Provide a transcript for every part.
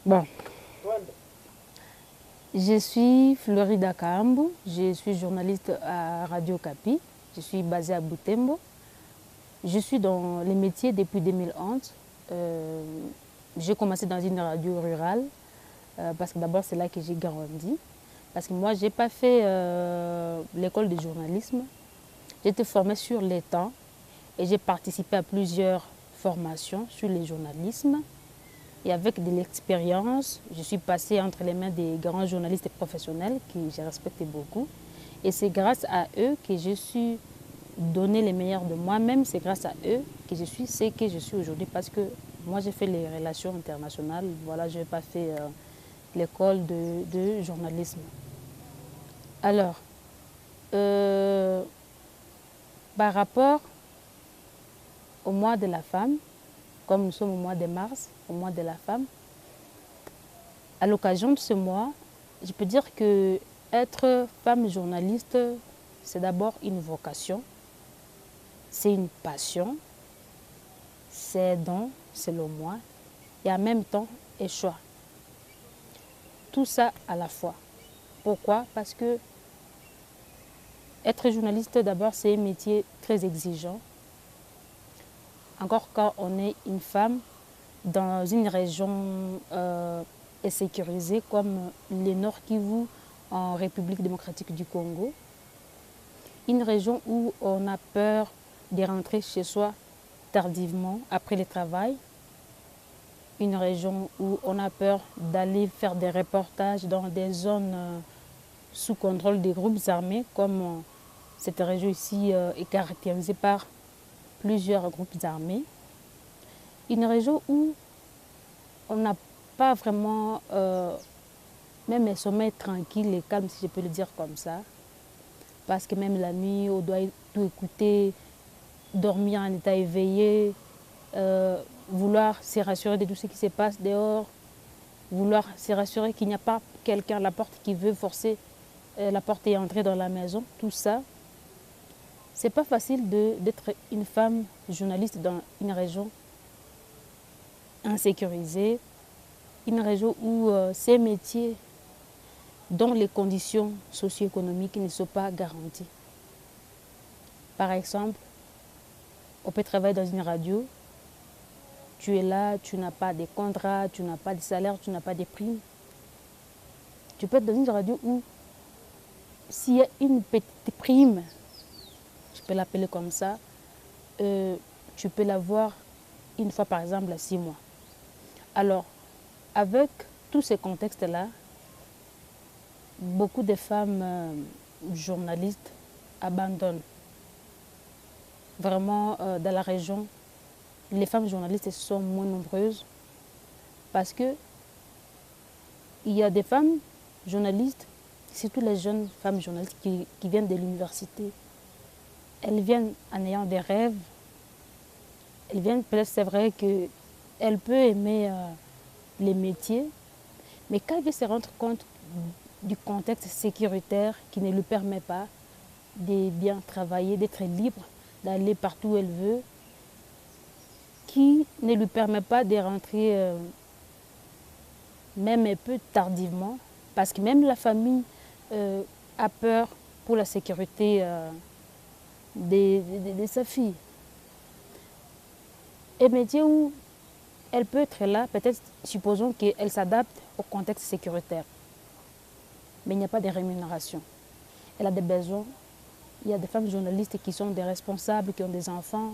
Bon, je suis Florida Kaambu, je suis journaliste à Radio Kapi, je suis basée à Butembo. Je suis dans les métiers depuis 2011. J'ai commencé dans une radio rurale parce que d'abord c'est là que j'ai grandi. Parce que moi, je n'ai pas fait l'école de journalisme. J'ai été formée sur les temps et j'ai participé à plusieurs formations sur le journalisme. Et avec de l'expérience, je suis passée entre les mains des grands journalistes professionnels que j'ai respecté beaucoup. Et c'est grâce à eux que je suis donné les meilleurs de moi-même. C'est grâce à eux que je suis ce que je suis aujourd'hui. Parce que moi, j'ai fait les relations internationales. Voilà, je n'ai pas fait l'école de journalisme. Alors, par rapport au mois de la femme, comme nous sommes au mois de mars, au mois de la femme, à l'occasion de ce mois, je peux dire que être femme journaliste, c'est d'abord une vocation, c'est une passion, c'est un don, selon moi, et en même temps un choix. Tout ça à la fois. Pourquoi? Parce que être journaliste, d'abord, c'est un métier très exigeant. Encore quand on est une femme dans une région insécurisée comme le Nord Kivu en République démocratique du Congo. Une région où on a peur de rentrer chez soi tardivement après le travail. Une région où on a peur d'aller faire des reportages dans des zones sous contrôle des groupes armés, comme cette région ici est caractérisée par plusieurs groupes armés. Une région où on n'a pas vraiment même un sommeil tranquille et calme, si je peux le dire comme ça. Parce que même la nuit, on doit tout écouter, dormir en état éveillé, vouloir se rassurer de tout ce qui se passe dehors, vouloir se rassurer qu'il n'y a pas quelqu'un à la porte qui veut forcer la porte et entrer dans la maison. Tout ça, c'est pas facile d'être une femme journaliste dans une région insécurisée, une région où ces métiers dont les conditions socio-économiques ne sont pas garanties. Par exemple, on peut travailler dans une radio, tu es là, tu n'as pas de contrat, tu n'as pas de salaire, tu n'as pas de primes. Tu peux être dans une radio où s'il y a une petite prime, je peux l'appeler comme ça, tu peux l'avoir une fois par exemple à 6 mois. Alors, avec tous ces contextes-là, beaucoup de femmes journalistes abandonnent. Vraiment, dans la région, les femmes journalistes sont moins nombreuses parce que il y a des femmes journalistes, surtout les jeunes femmes journalistes qui viennent de l'université. Elles viennent en ayant des rêves. Elles viennent, peut-être c'est vrai qu'elles peuvent aimer les métiers, mais quand elles se rendent compte du contexte sécuritaire qui ne lui permet pas de bien travailler, d'être libre, d'aller partout où elle veut, qui ne lui permet pas de rentrer même un peu tardivement, parce que même la famille a peur pour la sécurité de sa fille. Un métier où elle peut être là, peut-être supposons qu'elle s'adapte au contexte sécuritaire, mais il n'y a pas de rémunération. Elle a des besoins. Il y a des femmes journalistes qui sont des responsables, qui ont des enfants,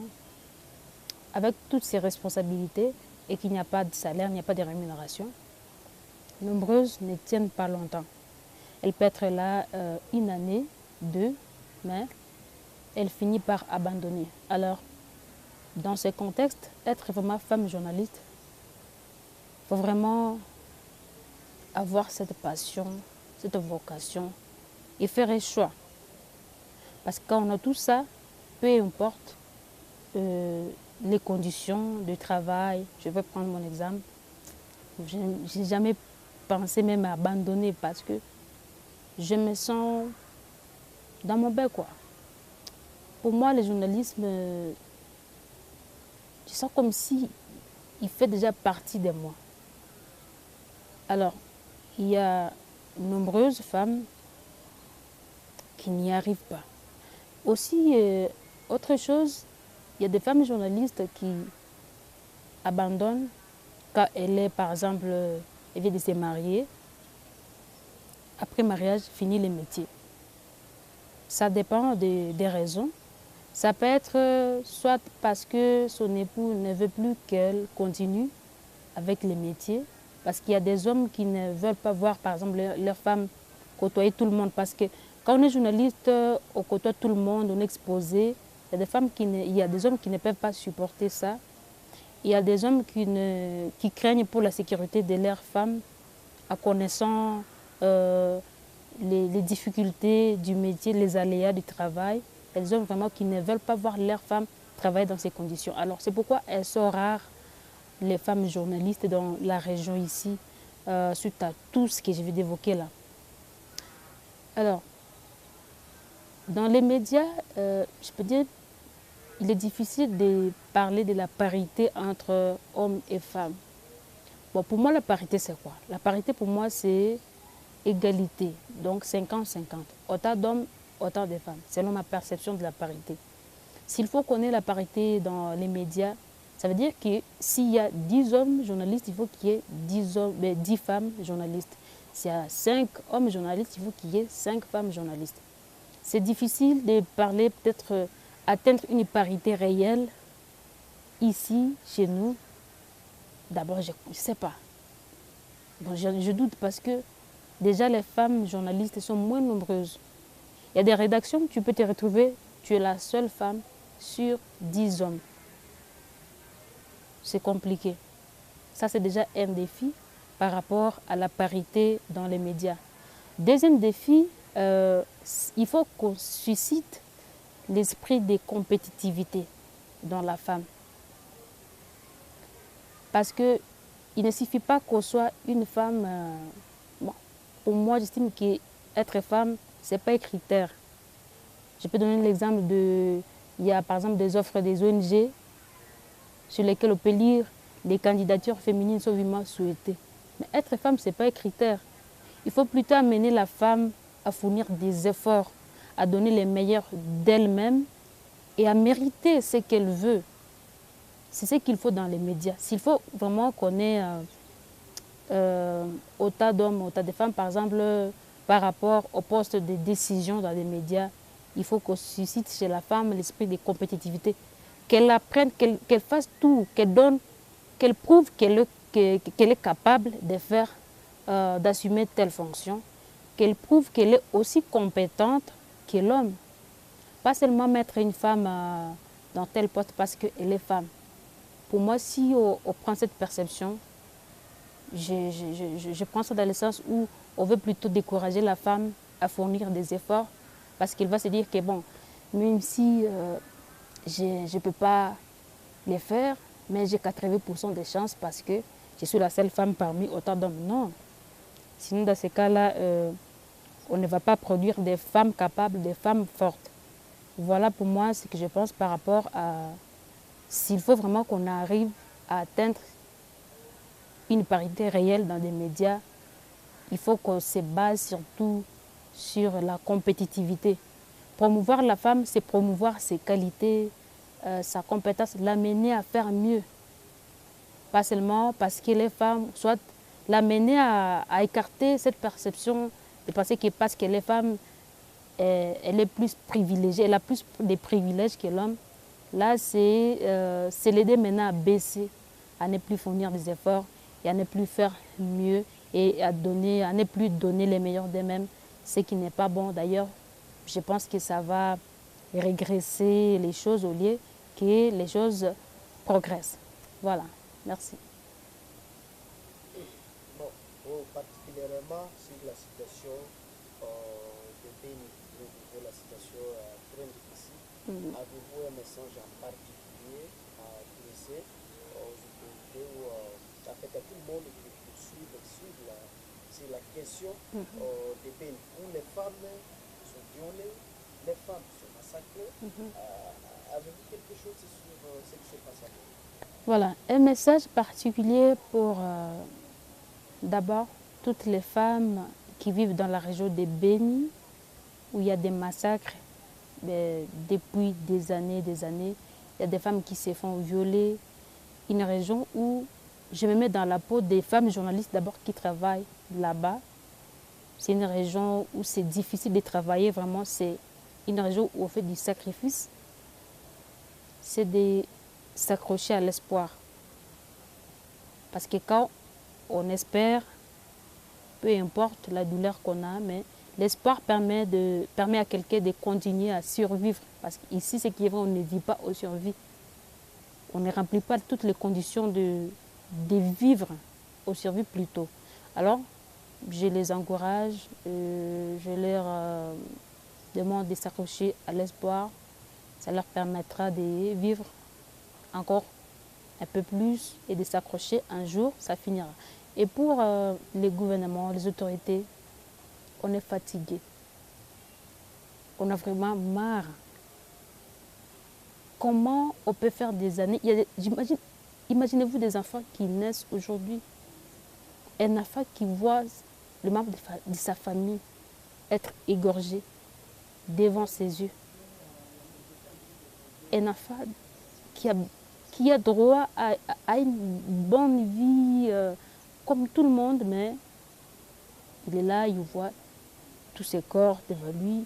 avec toutes ces responsabilités et qu'il n'y a pas de salaire, il n'y a pas de rémunération. Nombreuses ne tiennent pas longtemps. Elle peut être là une année, 2, mais elle finit par abandonner. Alors, dans ce contexte, être vraiment femme journaliste, il faut vraiment avoir cette passion, cette vocation et faire un choix. Parce que quand on a tout ça, peu importe les conditions de travail, je vais prendre mon exemple, je n'ai jamais pensé même à abandonner parce que je me sens dans mon bain, quoi. Pour moi, le journalisme, je sens comme si il fait déjà partie de moi. Alors, il y a nombreuses femmes qui n'y arrivent pas. Aussi, autre chose, il y a des femmes journalistes qui abandonnent quand elle est, par exemple, elle vient de se marier. Après mariage, finit le métier. Ça dépend des raisons. Ça peut être soit parce que son époux ne veut plus qu'elle continue avec le métier, parce qu'il y a des hommes qui ne veulent pas voir, par exemple, leur femme côtoyer tout le monde. Parce que quand on est journaliste, on côtoie tout le monde, on est exposé. Il y a des femmes il y a des hommes qui ne peuvent pas supporter ça. Il y a des hommes qui craignent pour la sécurité de leurs femmes en connaissant les difficultés du métier, les aléas du travail. Il y a des hommes vraiment qui ne veulent pas voir leurs femmes travailler dans ces conditions. Alors c'est pourquoi elles sont rares, les femmes journalistes dans la région ici, suite à tout ce que je viens d'évoquer là. Alors, dans les médias, je peux dire, il est difficile de parler de la parité entre hommes et femmes. Bon, pour moi, la parité, c'est quoi? La parité, pour moi, c'est égalité, donc 50-50. Autant d'hommes, autant de femmes, selon ma perception de la parité. S'il faut qu'on ait la parité dans les médias, ça veut dire que s'il y a 10 hommes journalistes, il faut qu'il y ait 10 femmes journalistes. S'il y a 5 hommes journalistes, il faut qu'il y ait 5 femmes journalistes. C'est difficile de parler, peut-être atteindre une parité réelle ici, chez nous. D'abord, je ne sais pas. Bon, je doute parce que déjà les femmes journalistes sont moins nombreuses. Il y a des rédactions où tu peux te retrouver, tu es la seule femme sur 10 hommes. C'est compliqué. Ça, c'est déjà un défi par rapport à la parité dans les médias. Deuxième défi, il faut qu'on suscite l'esprit de compétitivité dans la femme. Parce qu'il ne suffit pas qu'on soit une femme... bon, pour moi, j'estime qu'être femme, ce n'est pas un critère. Je peux donner l'exemple il y a par exemple des offres des ONG sur lesquelles on peut lire les candidatures féminines sont vivement souhaitées. Mais être femme, ce n'est pas un critère. Il faut plutôt amener la femme à fournir des efforts, à donner les meilleurs d'elle-même et à mériter ce qu'elle veut. C'est ce qu'il faut dans les médias. S'il faut vraiment qu'on ait autant d'hommes, autant de femmes, par exemple, par rapport au poste de décision dans les médias, il faut qu'on suscite chez la femme l'esprit de compétitivité. Qu'elle apprenne, qu'elle fasse tout, qu'elle donne, qu'elle prouve qu'elle est capable de faire, d'assumer telle fonction, qu'elle prouve qu'elle est aussi compétente que l'homme. Pas seulement mettre une femme dans tel poste parce qu'elle est femme. Pour moi, si on prend cette perception, je prends ça dans le sens où on veut plutôt décourager la femme à fournir des efforts parce qu'elle va se dire que bon, même si je ne peux pas les faire, mais j'ai 80% de chances parce que je suis la seule femme parmi autant d'hommes. Non. Sinon, dans ces cas-là, on ne va pas produire des femmes capables, des femmes fortes. Voilà pour moi ce que je pense par rapport à s'il faut vraiment qu'on arrive à atteindre une parité réelle dans les médias, il faut qu'on se base surtout sur la compétitivité. Promouvoir la femme, c'est promouvoir ses qualités, sa compétence, l'amener à faire mieux. Pas seulement parce qu'elle est femme, soit l'amener à écarter cette perception de penser que parce qu'elle est femme, elle est plus privilégiée, elle a plus de privilèges que l'homme. Là, c'est l'aider maintenant à baisser, à ne plus fournir des efforts et à ne plus faire mieux et à ne plus donner les meilleurs d'eux-mêmes, ce qui n'est pas bon. D'ailleurs, je pense que ça va régresser les choses au lieu que les choses progressent. Voilà, merci. Bon, particulièrement sur la situation de Béni, la situation très difficile, avez-vous un message en particulier à adresser aux autorités ou en fait à tout le monde qui suit sur la question de Béni, où les femmes sont violées, les femmes sont massacrées? Avez-vous quelque chose sur ce qui se passe à Béni? Voilà, un message particulier pour d'abord toutes les femmes qui vivent dans la région de Beni, où il y a des massacres depuis des années. Il y a des femmes qui se font violer. Une région où je me mets dans la peau des femmes journalistes d'abord qui travaillent là-bas. C'est une région où c'est difficile de travailler, vraiment. C'est une région où on fait du sacrifice. C'est de s'accrocher à l'espoir. Parce que quand on espère, peu importe la douleur qu'on a, mais l'espoir permet à quelqu'un de continuer à survivre. Parce qu'ici, ce qui est vrai, on ne vit pas aux survies. On ne remplit pas toutes les conditions de vivre aux survies plutôt. Alors, je les encourage, je leur demande de s'accrocher à l'espoir. Ça leur permettra de vivre encore un peu plus et de s'accrocher. Un jour, ça finira. Et pour les gouvernements, les autorités, on est fatigué. On a vraiment marre. Comment on peut faire des années? Imaginez-vous des enfants qui naissent aujourd'hui. Un enfant qui voit le membre de sa famille être égorgé devant ses yeux. Un enfant qui a droit à une bonne vie comme tout le monde, mais il est là, il voit tous ses corps devant lui.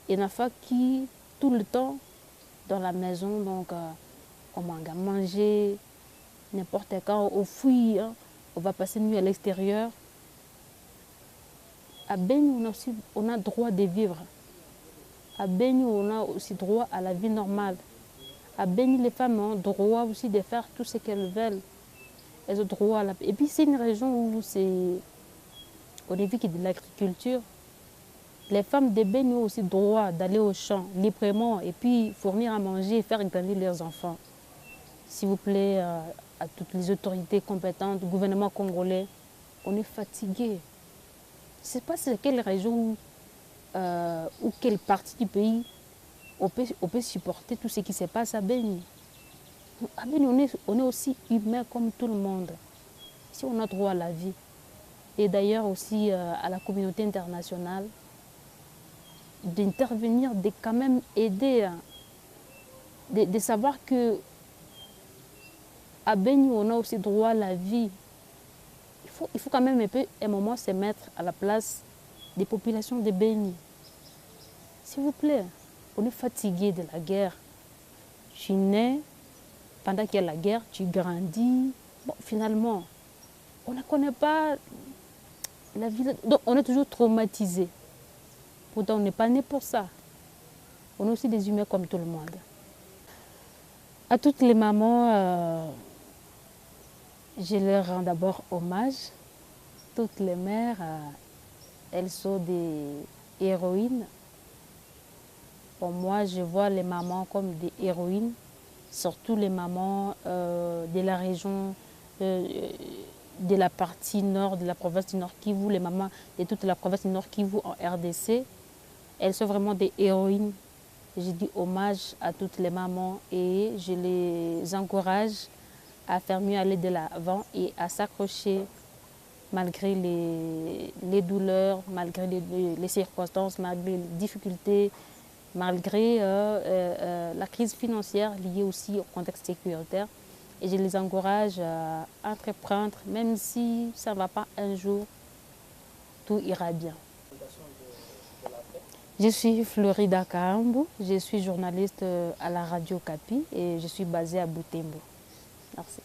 Un enfant qui, tout le temps, dans la maison, donc on mange à manger, n'importe quand, on fuit, hein, on va passer une nuit à l'extérieur. À Beni, on a droit de vivre. À Beni, on a aussi droit à la vie normale. À Beni, les femmes ont droit aussi de faire tout ce qu'elles veulent. Elles ont droit à la... Et puis c'est une région où on ne vit que de l'agriculture. Les femmes de Beni ont aussi droit d'aller au champ librement et puis fournir à manger et faire grandir leurs enfants. S'il vous plaît, à toutes les autorités compétentes, le gouvernement congolais, on est fatigué. Je ne sais pas c'est quelle région ou quelle partie du pays on peut supporter tout ce qui se passe à Beni. À Beni, on est aussi humain comme tout le monde. Si on a droit à la vie. Et d'ailleurs aussi à la communauté internationale d'intervenir, de quand même aider, de savoir que à Beni, on a aussi droit à la vie. Il faut quand même un moment se mettre à la place des populations de Beni. S'il vous plaît, on est fatigué de la guerre. Tu nais, pendant qu'il y a la guerre, tu grandis. Bon, finalement, on ne connaît pas la vie. Donc, on est toujours traumatisé. Pourtant, on n'est pas né pour ça. On est aussi des humains comme tout le monde. À toutes les mamans, je leur rends d'abord hommage. Toutes les mères, elles sont des héroïnes. Pour moi, je vois les mamans comme des héroïnes, surtout les mamans de la région, de la partie nord, de la province du Nord Kivu, les mamans de toute la province du Nord Kivu en RDC. Elles sont vraiment des héroïnes. Je dis hommage à toutes les mamans et je les encourage à faire mieux aller de l'avant et à s'accrocher malgré les douleurs, malgré les circonstances, malgré les difficultés, malgré la crise financière liée aussi au contexte sécuritaire. Et je les encourage à entreprendre, même si ça ne va pas un jour, tout ira bien. Je suis Florida Kahambu, je suis journaliste à la radio Capi et je suis basée à Butembo. Merci.